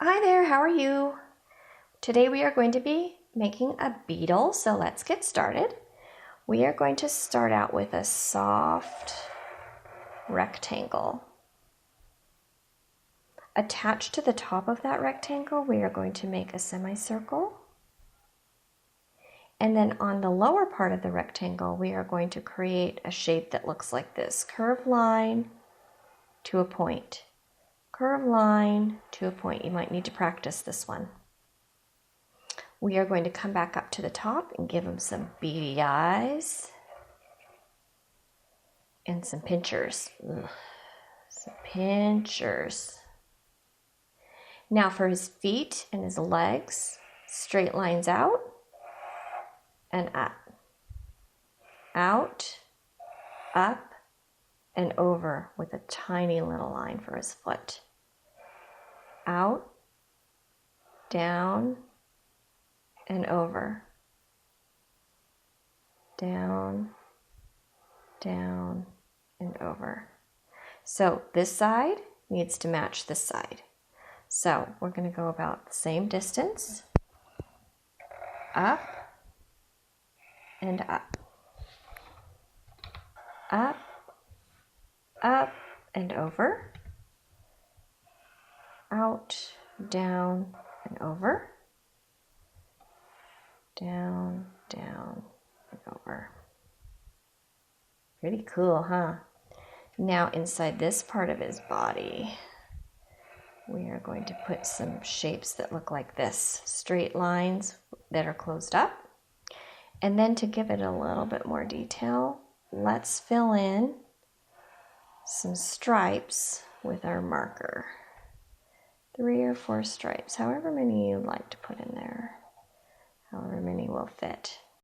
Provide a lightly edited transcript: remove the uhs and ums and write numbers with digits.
Hi there, how are you? Today we are going to be making a beetle, so let's get started. We are going to start out with a soft rectangle. Attached to the top of that rectangle, we are going to make a semicircle. And then on the lower part of the rectangle, we are going to create a shape that looks like this. Curved line to a point. Curved line to a point. You might need to practice this one. We are going to come back up to the top and give him some beady eyes and some pinchers. Ugh. Some pinchers. Now for his feet and his legs, straight lines out and up. Out, up, and over with a tiny little line for his foot. Out, down, and over. Down, down, and over. So this side needs to match this side. So we're going to go about the same distance. Up and up. Up, up, and over. Out, down, and over. Down, down, and over. Pretty cool, huh? Now inside this part of his body, we are going to put some shapes that look like this. Straight lines that are closed up. And then to give it a little bit more detail, let's fill in some stripes with our marker. 3 or 4 stripes, however many you'd like to put in there. However many will fit.